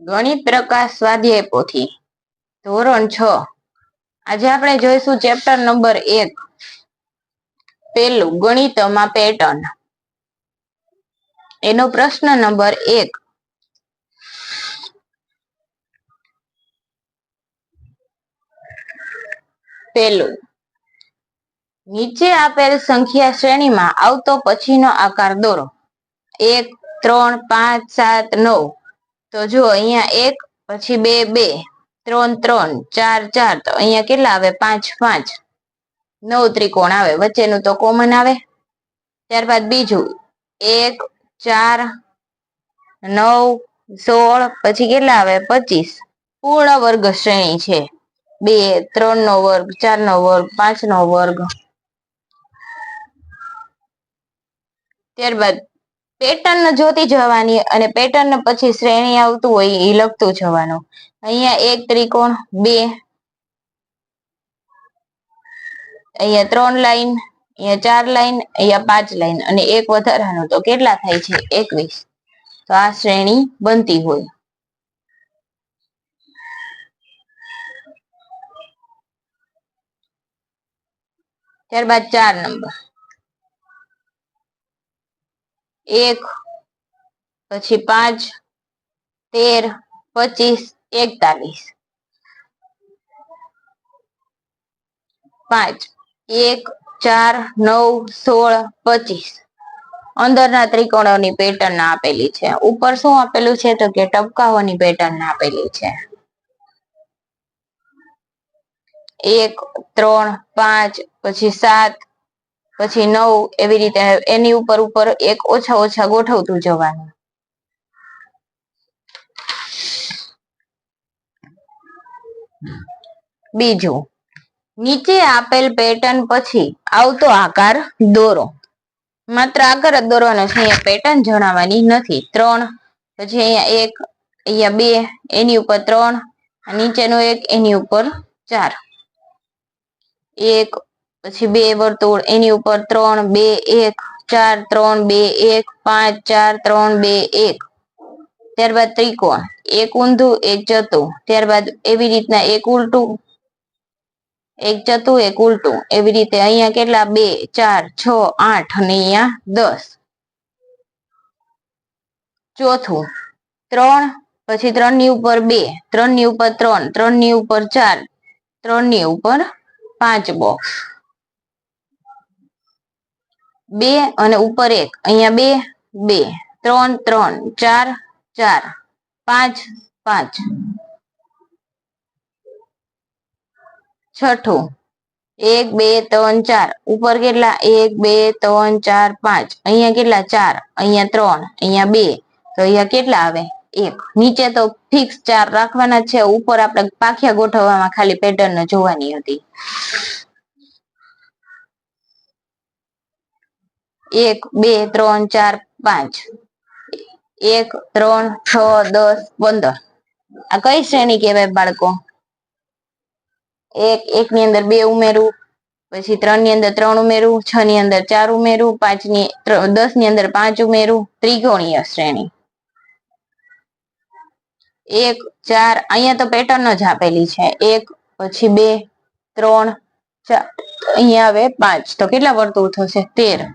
ગણિત પ્રકાશ સ્વાધ્યાય પોથી ધોરણ 6 આજે આપણે જોઈશું ચેપ્ટર નંબર 1 પેલું ગણિતમાં પેટર્ન. એનો પ્રશ્ન નંબર 1. પેલું, નીચે આપેલ સંખ્યા શ્રેણીમાં આવતો પછીનો આકાર દોરો. 1 3 5 7 9. તો જો અહીંયા 1 પછી 2 2 3 3 4 4. તો અહીંયા કેટલા આવે? 5 5. 9 ત્રિકોણ આવે, વચ્ચેનું તો કોમન આવે. ત્યારબાદ બીજું 1 4 9 16. પછી કેટલા આવે? 25. પૂર્ણ વર્ગ શ્રેણી છે. 2 3 નો વર્ગ, 4 નો વર્ગ, 5 નો વર્ગ. ત્યારબાદ પેટર્ન જોતી જવાની અને પેટર્ન પછી શ્રેણી આવતું હોય એ લખતું જવાનું. અહીંયા 1 ત્રિકોણ, 2, અહીંયા 3 લાઈન, અહીંયા 4 લાઈન, અહીંયા 5 લાઈન અને એક વધારાનું, તો કેટલા થાય છે? 21. તો આ શ્રેણી બનતી હોય. ત્યારબાદ 4 નંબર 1 પછી 5 13 25 41. 5 1 4 9 16 25. અંદરના ત્રિકોણોની પેટર્ન આપેલી છે. ઉપર શું આપેલું છે? તો કે ટપકાઓની પેટર્ન આપેલી છે. 1 3 5 પછી 7 પછી 9, એવી રીતે એની ઉપર ઉપર એક ઓછા ઓછા ગોઠવતું જવાનું. બીજું, નીચે આપેલ પેટર્ન પછી આવતો આકાર દોરો. માત્ર આકાર જ દોરવાનો છે, અહીંયા પેટર્ન જણાવવાની નથી. 3 પછી અહીંયા 1, અહીંયા 2, એની ઉપર 3, નીચેનું 1, એની ઉપર 4. 1 પછી 2 વર્તુળ, એની ઉપર 3 2 1 4 3 2 1 5 4 3 2 1. ત્યારબાદ ત્રિકોણ, એક ઊંધું એક ચતું. ત્યારબાદ એવી રીતના એક ઉલટું, એક ચતું, એક ઉલટું. એવી રીતે અહીંયા કેટલા? 2 4 6 8 અને અહીંયા 10. ચોથું 3 પછી 3 ની ઉપર 2, 3 ની ઉપર 3, 3 ની ઉપર 4, 3 ની ઉપર 5 બોક્સ. 2 અને ઉપર 1, અહીંયા 2 2 3 3 4 4 5 5. છઠ્ઠું 1 2 3 4, ઉપર કેટલા? 1 2 3 4 5. અહીંયા કેટલા? 4, અહીંયા 3, અહીંયા 2. તો અહીંયા કેટલા આવે? 1. નીચે તો ફિક્સ 4 રાખવાના છે. ઉપર આપણે પાખિયા ગોઠવવામાં ખાલી પેટર્ન જોવાની હતી. 1 2 3 4 5. 1 3 6 10 15. આ કઈ શ્રેણી કહેવાય બાળકો? 1 ની અંદર 2 ઉમેરું, પછી 3 ની અંદર 3 ઉમેરું, 6 ની અંદર 4 ઉમેરું, 10 ની અંદર 5 ઉમેરું. ત્રિકોણીય શ્રેણી. 1 4, અહીંયા તો પેટર્ન જ આપેલી છે. 1 પછી 2 3 4, અહીંયા આવે 5. તો કેટલા વર્તુળ થશે? 13.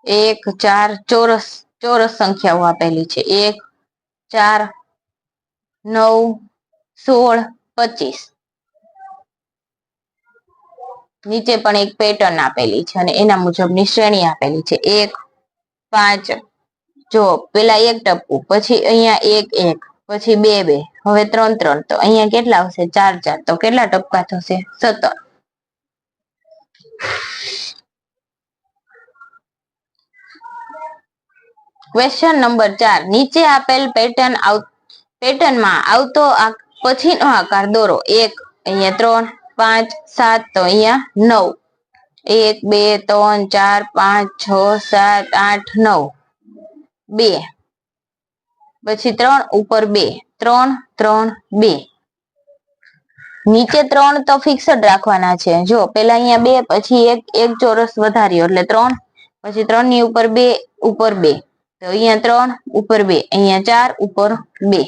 1 4 ચોરસ સંખ્યાઓ આપેલી છે. 1 4 9 16 25. નીચે પણ એક પેટર્ન આપેલી છે અને એના મુજબની શ્રેણી આપેલી છે. 1 5, જો પેલા 1 ટપકું, પછી અહીંયા 1 1, પછી 2 2, હવે 3 3. તો અહીંયા કેટલા આવશે? 4 4. તો કેટલા ટપકા થશે? 17. Question number 4. નીચે આપેલ પેટર્નમાં આવતો પછીનો આકાર દોરો. 1 અહીંયા 3 5 7. તો અહીંયા 9. 1 2 3 4 5 6 7 8 9. 2 પછી 3 ઉપર 2, 3 3 2. નીચે 3 તો ફિક્સ જ રાખવાના છે. જો પેલા અહીંયા 2, પછી એક ચોરસ વધાર્યો એટલે 3, પછી 3 ની ઉપર 2 ઉપર 2. તો અહીંયા 3 ઉપર 2, અહીંયા 4 ઉપર 2,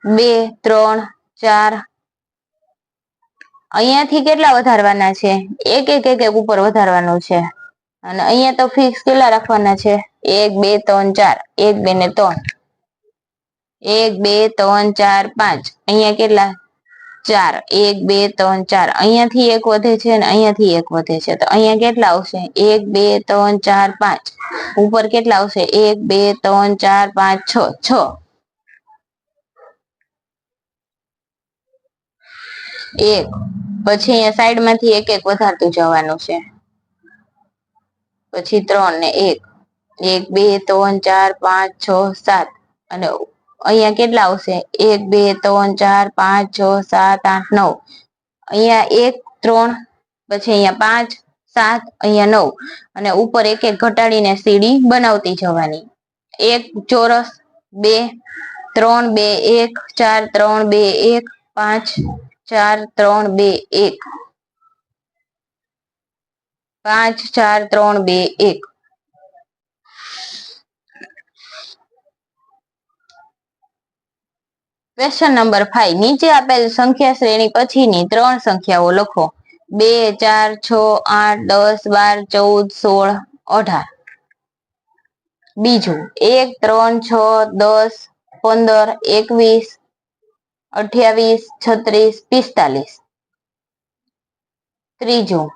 2 3 4, અહીંયાથી કેટલા વધારવાના છે? એક એક એક એક ઉપર વધારવાનું છે. અને અહીંયા તો ફિક્સ કેટલા રાખવાના છે? 1 2 3 4, 1 2 ને 3, 1 2 3 4 5, અહીંયા કેટલા? 4, 1 2 3 4, અહીંયાથી એક વધે છે અને અહીંયાથી એક વધે છે, તો અહીંયા કેટલા આવશે? 1 2 3 4 5, ઉપર કેટલા આવશે? 1 2 3 4 5 6, 6, 1, પછી અહીંયા સાઈડમાંથી એક એક વધારતું જવાનું છે. પછી 3 ને 1, 1 2 3 4 5 6 7, અને અહીંયા કેટલા આવશે? 1 2 3 4 5 6 7 8 9, અહીંયા 1 3, પછી અહીંયા 5 7, અહીંયા 9, અને ઉપર એક એક ઘટાડીને સીડી બનાવતી જવાની. 1 ચોરસ 2 3 2 1 4 3 2 1 5 4 3 2 1, 5 4 3 2 1. ક્વેશ્ચન નંબર 5, નીચે આપેલ સંખ્યા શ્રેણી પછીની 3 સંખ્યાઓ લખો. 2 4 6 8 10 12 14 16 18. બીજું 1 3 6 10 15 21 28 36 45. ત્રીજું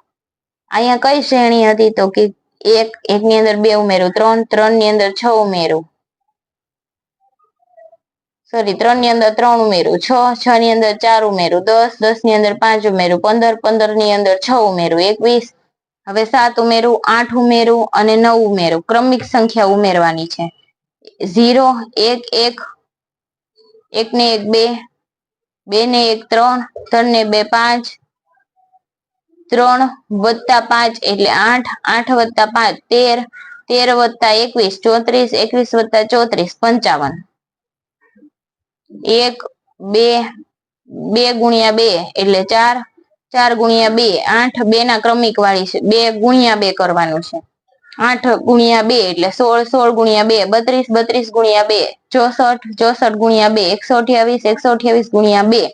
અહીંયા કઈ શ્રેણી હતી? તો કે 1 ની અંદર 2 ઉમેરું, 3 3 ની અંદર 6 ઉમેરું, સોરી 3 ની અંદર 3 ઉમેરું, 6 6 ની અંદર 4 ઉમેરું, 10 10 ની અંદર 5 ઉમેરું, 15 15 ની અંદર 6 ઉમેરું, 21, હવે 7 ઉમેરું, 8 ઉમેરું અને 9 ઉમેરું. ક્રમિક સંખ્યા ઉમેરવાની છે. 0 1 1, 1 ને 1 2, 2 ને 1 3, 3 ને 2 5, 3 વત્તા 5 એટલે 8, 8 વત્તા 5 13, 13 વત્તા 21 34, 21 વત્તા 34 55. 1 2, 2 ગુણ્યા 2 એટલે 4, 4 ગુણ્યા 2 8, 2 ના ક્રમિક વાળી છે, 2 ગુણ્યા 2 કરવાનું છે. 8 ગુણ્યા 2 એટલે 16, 16 ગુણ્યા 2 32, 32 ગુણ્યા 2 64, 64 ગુણ્યા 2 128, 128 ગુણ્યા 2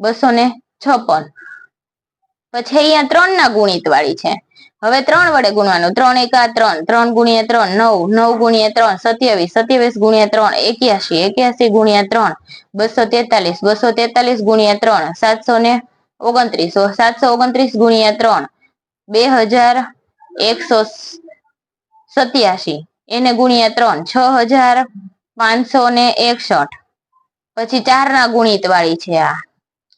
256. પછી અહીંયા 3 ના ગુણિત વાળી છે. હવે 3 વડે ગુણવાનું. 3 1 3, 3 ગુણ્યા 3 9, 9 ગુણ્યા 3 27, 27 ગુણ્યા 3 81, 81 ગુણ્યા 3 243, 243 ગુણ્યા 3 729, 729 ગુણ્યા 3 2187, એને ગુણ્યા 3 6561. પછી 4 ના ગુણિત વાળી છે આ,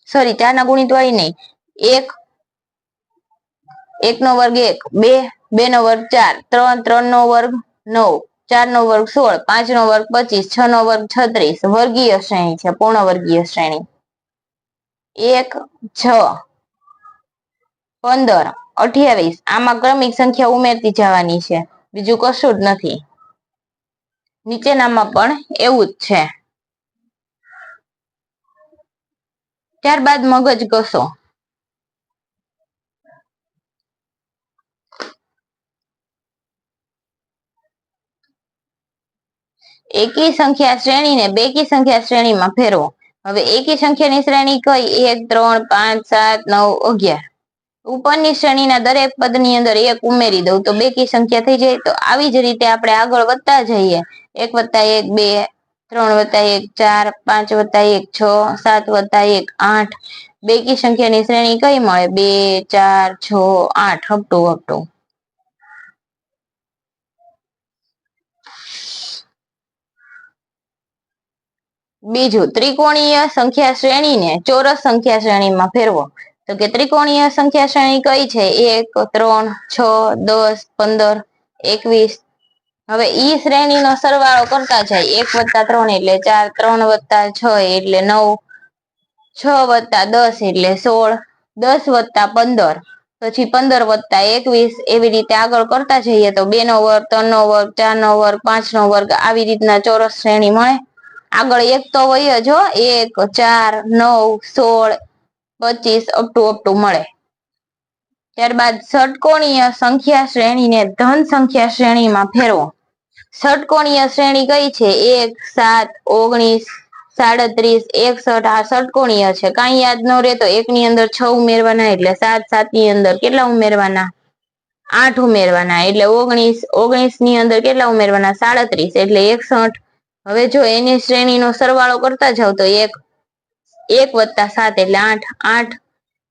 સોરી 4 ના ગુણિત વાળી નહીં, 1 1 નો વર્ગ 1, 2 2 નો વર્ગ 4, 3 3 નો વર્ગ 9, 4 નો વર્ગ 16, 5 નો વર્ગ 25, 6 નો વર્ગ 36. વર્ગીય શ્રેણી છે, પૂર્ણ વર્ગીય શ્રેણી. 1 6 15 28, આમાં ક્રમિક સંખ્યા ઉમેરતી જવાની છે, બીજું કશું જ નથી. નીચેનામાં પણ એવું જ છે. ત્યારબાદ મગજ કસો. એકી સંખ્યા શ્રેણીને બેકી સંખ્યા શ્રેણીમાં ફેરવો. હવે એકી સંખ્યાની શ્રેણી કઈ? 1 3 5 7 9 11. ઉપરની શ્રેણીના દરેક પદની અંદર 1 ઉમેરી દઉં તો બેકી સંખ્યા થઈ જાય. તો આવી જ રીતે આપણે આગળ વધતા જઈએ. 1 + 1 2, 3 + 1 4, 5 + 1 6, 7 + 1 8. બેકી સંખ્યાની શ્રેણી કઈ મળે? 2 4 6 8 અપ ટુ. બીજું ત્રિકોણીય સંખ્યા શ્રેણીને ચોરસ સંખ્યા શ્રેણીમાં ફેરવો. તો કે ત્રિકોણીય સંખ્યા શ્રેણી કઈ છે? 1 3 6 10 15 21. હવે ઈ શ્રેણીનો સરવાળો કરતા જાય. 1 + 3 એટલે 4, 3 + 6 એટલે 9, 6 + 10 એટલે 16, 10 + 15 પછી 15 + 21, એવી રીતે આગળ કરતા જઈએ તો 2 નો વર્ગ, 3 નો વર્ગ, 4 નો વર્ગ, 5 નો વર્ગ, આવી રીતના ચોરસ શ્રેણી મળે. આગળ એક તો હોય જ, 1 4 9 16 25 અપ ટુ મળે. ત્યારબાદ ષટકોણીય સંખ્યા શ્રેણીને ધન સંખ્યા શ્રેણીમાં ફેરવો. ષટકોણીય શ્રેણી કઈ છે? 1, 7, 19, 37, 61. આ ષટકોણીય છે. કાંઈ યાદ ન રહે તો 1 ની અંદર 6 ઉમેરવાના એટલે 7, 7 ની અંદર કેટલા ઉમેરવાના? 8 ઉમેરવાના એટલે 19, 19 ની અંદર કેટલા ઉમેરવાના? 37 એટલે 61. હવે જો એની શ્રેણીનો સરવાળો કરતા જાવ તો 1 + 7 એટલે 8, 8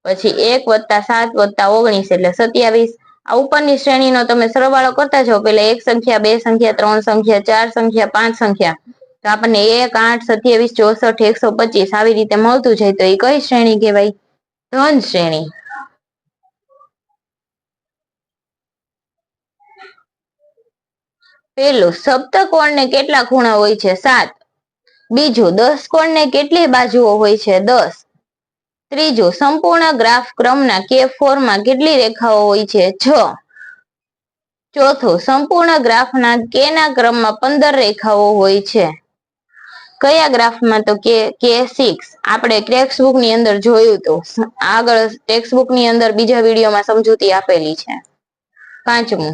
પછી 1 + 7 + 19 એટલે 27. આ ઉપરની શ્રેણીનો તમે સરવાળો કરતા જાઓ, પેલા 1 સંખ્યા, 2 સંખ્યા, 3 સંખ્યા, 4 સંખ્યા, 5 સંખ્યા, તો આપણને 1, 8, 27, 64, 125 આવી રીતે મળતું જાય. તો એ કઈ શ્રેણી કહેવાય? ધન શ્રેણી. પેલું, સપ્તકોણને કેટલા ખૂણા હોય છે? 7. બીજું, દશકોણને કેટલી બાજુઓ હોય છે? 10. ત્રીજું, સંપૂર્ણ ગ્રાફ ક્રમના કે ફોર્મમાં કેટલી રેખાઓ હોય છે? 6. ચોથું, સંપૂર્ણ ગ્રાફના કેના ક્રમમાં 15 રેખાઓ હોય છે? કયા ગ્રાફમાં? તો કે 6. આપણે ટેક્સ્ટબુક ની અંદર જોયું હતું. આગળ ટેક્સ્ટબુક ની અંદર બીજા વિડીયોમાં સમજૂતી આપેલી છે. પાંચમું,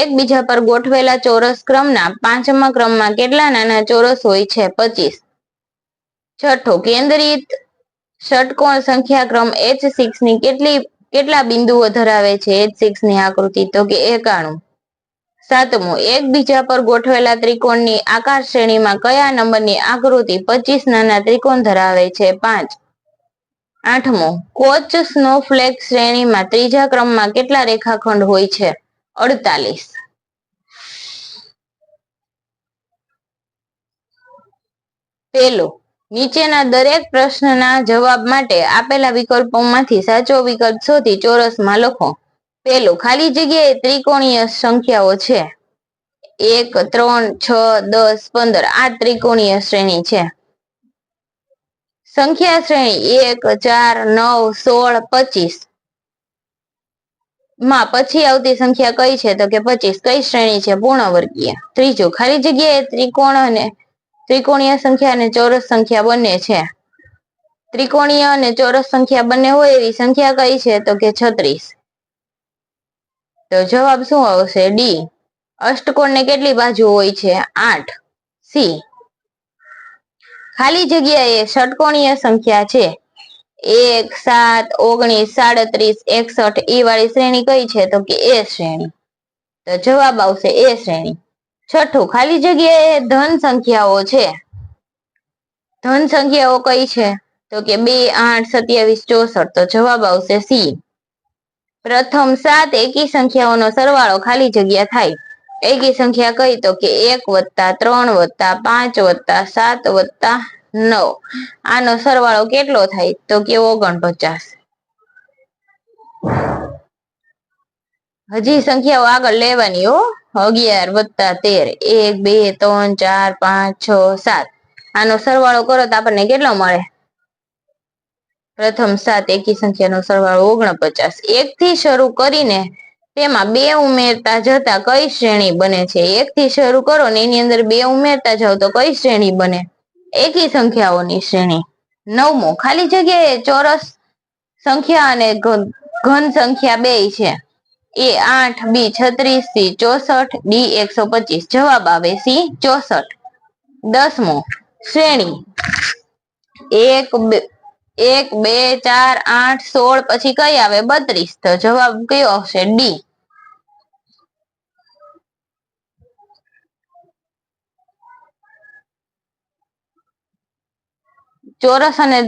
એકબીજા પર ગોઠવેલા ચોરસ ક્રમના 5મા ક્રમમાં કેટલા નાના ચોરસ હોય છે? 25. છઠ્ઠું, કેન્દ્રિત ષટકોણ સંખ્યા ક્રમ H6 ની કેટલા બિંદુઓ ધરાવે છે? H6 ની આકૃતિ તો કે 91. સાતમું, એકબીજા પર ગોઠવેલા ત્રિકોણની આકાર શ્રેણીમાં કયા નંબરની આકૃતિ 25 નાના ત્રિકોણ ધરાવે છે? 5. આઠમું, કોચ સ્નોફ્લેક શ્રેણીમાં ત્રીજા ક્રમમાં કેટલા રેખાખંડ હોય છે? 48. પેલું, નીચેના દરેક પ્રશ્નના જવાબ માટે આપેલા વિકલ્પોમાંથી સાચો વિકલ્પ શોધી ચોરસમાં લખો. પેલું, ખાલી જગ્યાએ ત્રિકોણીય સંખ્યાઓ છે. 1, 3, 6, 10, 15 આ ત્રિકોણીય શ્રેણી છે. સંખ્યા શ્રેણી 1, 4, 9, 16, 25 માં પછી આવતી સંખ્યા કઈ છે? તો કે 25. કઈ શ્રેણી છે? પૂર્ણવર્ગીય. ત્રીજું, ખાલી જગ્યાએ ત્રિકોણીય સંખ્યા અને ચોરસ સંખ્યા બંને છે. ત્રિકોણીય અને ચોરસ સંખ્યા બંને હોય એવી સંખ્યા કઈ છે? તો કે 36. તો જવાબ શું આવશે? ડી. અષ્ટકોણને કેટલી બાજુ હોય છે? 8. સી, ખાલી જગ્યાએ ષટકોણીય સંખ્યા છે 1, 7, 19, 37, 61 એ વાળી શ્રેણી કઈ છે? તો કે એ શ્રેણી. તો જવાબ આવશે એ શ્રેણી. છઠ્ઠું, ખાલી જગ્યાએ ધન સંખ્યાઓ છે. ધન સંખ્યાઓ કઈ છે? તો કે 2, 8, 27, 64. તો જવાબ આવશે સી. પ્રથમ 7 એકી સંખ્યાઓનો સરવાળો ખાલી જગ્યા થાય. એકી સંખ્યા કઈ? તો કે 1 + 3 + 5 + 7 + 9. આનો સરવાળો કેટલો થાય? તો કે 49. હજી સંખ્યાઓ આગળ લેવાની હો. 11 + 13 1, 2, 3, 4, 5, 6, 7. આનો સરવાળો કરો તો આપણને કેટલો મળે? પ્રથમ 7 એકી સંખ્યાનો સરવાળો 49. 1 થી શરૂ કરીને તેમાં 2 ઉમેરતા જતા કઈ શ્રેણી બને છે? 1 થી શરૂ કરો ને એની અંદર 2 ઉમેરતા જાવ તો કઈ શ્રેણી બને? એકી સંખ્યાઓની શ્રેણી. નવમો, ખાલી જગ્યાએ ચોરસ સંખ્યા અને ઘન સંખ્યા બે છે. એ 8, બી 36, સી 64, ડી 125. જવાબ આવે સી 64. 10મો, શ્રેણી 1, 2, 4, 8, 16 પછી કઈ આવે? 32. તો જવાબ કયો આવશે? ડી. ચોરસ અને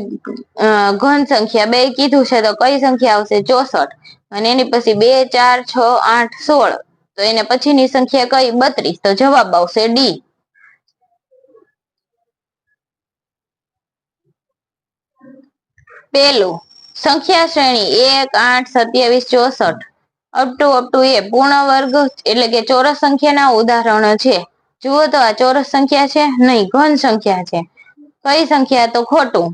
ઘન સંખ્યા બે કીધું છે તો કઈ સંખ્યા આવશે? 64. અને એની પછી 2, 4, 6, 8, 16. તો એને પછીની સંખ્યા કઈ? 32. તો જવાબ આવશે ડી. પેલું, સંખ્યા શ્રેણી 1, 8, 27, 64 અપ ટુ એ પૂર્ણ વર્ગ એટલે કે ચોરસ સંખ્યાના ઉદાહરણો છે. જુઓ તો આ ચોરસ સંખ્યા છે? નહીં, ઘન સંખ્યા છે. કઈ સંખ્યા? તો ખોટું.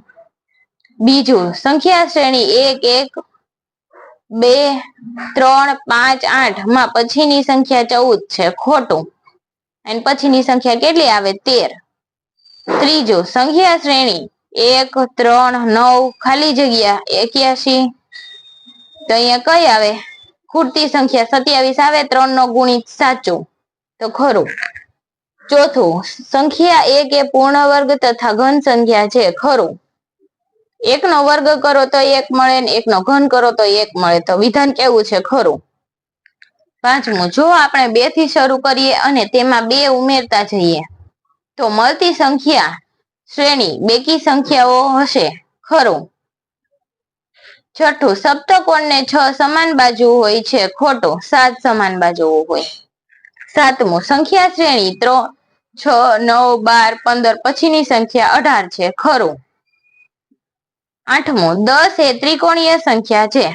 બીજું, સંખ્યા શ્રેણી 1, 1, 2, 3, 5, 8 માં પછીની સંખ્યા 14 છે. ખોટું. અને પછીની સંખ્યા કેટલી આવે? 13. ત્રીજું, સંખ્યા શ્રેણી 1, 3, 9 ખાલી જગ્યા 81, તો અહીંયા કઈ આવે? ખૂટતી સંખ્યા 27 આવે. 3 નો ગુણિત સાચું તો ખરું. ચોથું, સંખ્યા 1 એ પૂર્ણ વર્ગ તથા ઘન સંખ્યા છે. ખરું. 1 નો વર્ગ કરો તો 1 મળે ને 1 નો ઘન કરો તો 1 મળે. તો વિધાન કેવું છે? ખરું. પાંચમું, જો આપણે 2 થી શરૂ કરીએ અને તેમાં 2 ઉમેરતા જઈએ તો મળતી સંખ્યા શ્રેણી બેકી સંખ્યાઓ હશે. ખરું. છઠ્ઠું, સપ્તકોણને 6 સમાન બાજુ હોય છે. ખોટું. 7 સમાન બાજુઓ હોય. સાતમું, સંખ્યા શ્રેણી 3, 6, 9, 12, 15 પછીની સંખ્યા 18 છે. ખરું. આઠમું, 10 એ ત્રિકોણીય સંખ્યા છે.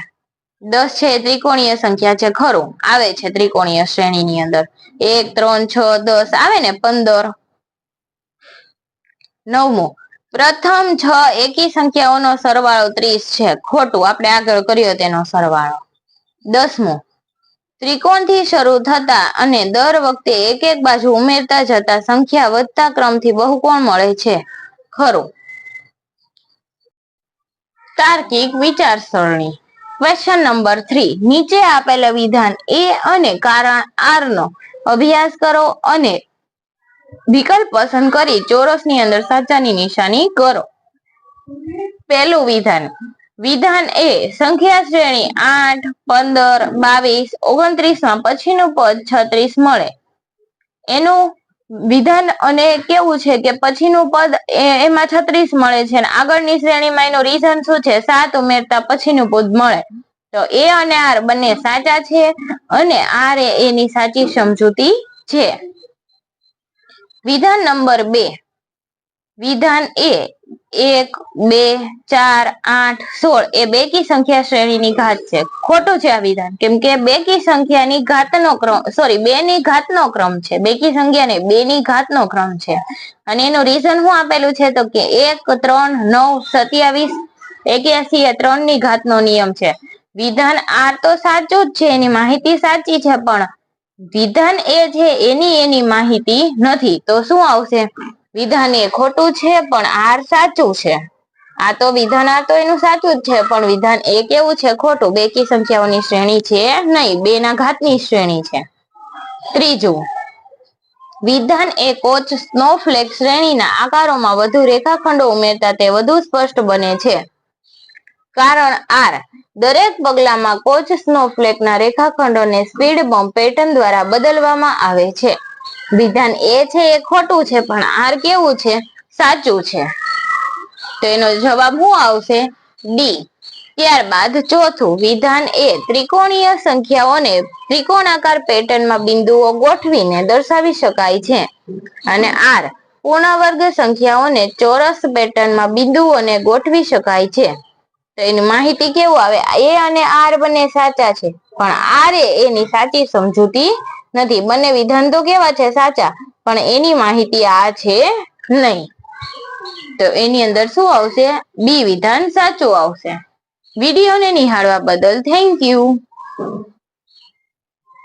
10 છે એ ત્રિકોણીય સંખ્યા છે. ખરું. આવે છે ત્રિકોણીય શ્રેણીની અંદર. 1, 3, 6, 10 આવે ને. 15. નવમું, પ્રથમ 6 એકી સંખ્યાઓનો સરવાળો 30 છે. ખોટું. આપણે આગળ કર્યો તેનો સરવાળો. 10મું, ત્રિકોણથી શરૂ થતા અને દર વખતે એક એક બાજુ ઉમેરતા જતા સંખ્યા વધતા ક્રમથી બહુકોણ મળે છે. ખરું. તાર્કિક વિચારસરણી. ક્વેશ્ચન નંબર 3, નીચે આપેલ વિધાન એ અને કારણ આર નો અભ્યાસ કરો અને વિકલ્પ પસંદ કરી ચોરસની અંદર સાચાની નિશાની કરો. પહેલું વિધાન, વિધાન એ સંખ્યા શ્રેણી 8, 15, 22, 29 માં પછીનું પદ 36 મળે. એનું વિધાન અને કેવું છે કે પછીનું પદ એમાં 36 મળે છે અને આગળની શ્રેણીમાં એનું રીઝન શું છે? 7 ઉમેરતા પછીનું પદ મળે. તો એ અને આર બંને સાચા છે અને આર એની સાચી સમજૂતી છે. વિધાન નંબર 2, વિધાન એ 1, 2, 4, 8, 16 એ બેકી સંખ્યા શ્રેણીની ઘાત છે. ખોટું છે આ વિધાન, કેમ કે બેકી સંખ્યાની ઘાતનો ક્રમ, સોરી 2 ની ઘાતનો ક્રમ છે. બેકી સંખ્યા ને 2 ની ઘાતનો ક્રમ છે. અને એનું રીઝન શું આપેલું છે? તો કે 1, 3, 9, 27, 81 એ 3 ની ઘાતનો નિયમ છે. વિધાન આર તો સાચું જ છે, એની માહિતી સાચી છે, પણ વિધાન એ છે એની માહિતી નથી. તો શું આવશે? વિધાન એ ખોટું છે પણ આર સાચું છે. આ તો વિધાન આર તો એનું સાચું જ છે, પણ વિધાન એ કેવું છે? ખોટું. બેકી સંખ્યાઓની શ્રેણી છે નહીં, 2 ના ઘાતની શ્રેણી છે. ત્રીજું, વિધાન એ કોચ સ્નોફ્લેક શ્રેણીના આકારોમાં વધુ રેખાખંડો ઉમેરતા તે વધુ સ્પષ્ટ બને છે. કારણ આર, દરેક પગલામાં કોચ સ્નોફ્લેકના રેખાખંડોને સ્પીડ બમ્પ પેટર્ન દ્વારા બદલવામાં આવે છે. વિધાન એ છે એ ખોટું છે, પણ આર કેવું છે? સાચું છે. તો એનો જવાબ શું આવશે? ડી. ત્યારબાદ ચોથું, વિધાન એ ત્રિકોણીય સંખ્યાઓને ત્રિકોણાકાર પેટર્નમાં બિંદુઓ ગોઠવીને દર્શાવી શકાય છે. અને આર, પૂર્ણ વર્ગ સંખ્યાઓને ચોરસ પેટર્નમાં બિંદુઓને ગોઠવી શકાય છે. તો એની માહિતી કેવું આવે? એ અને આર બંને સાચા છે, પણ આર એની સાચી સમજૂતી નથી. બંને વિધાન તો કેવા છે? સાચા, પણ એની માહિતી આ છે નહીં. તો એની અંદર શું આવશે? બી વિધાન સાચું આવશે. વિડીયોને નિહાળવા બદલ થેન્ક યુ.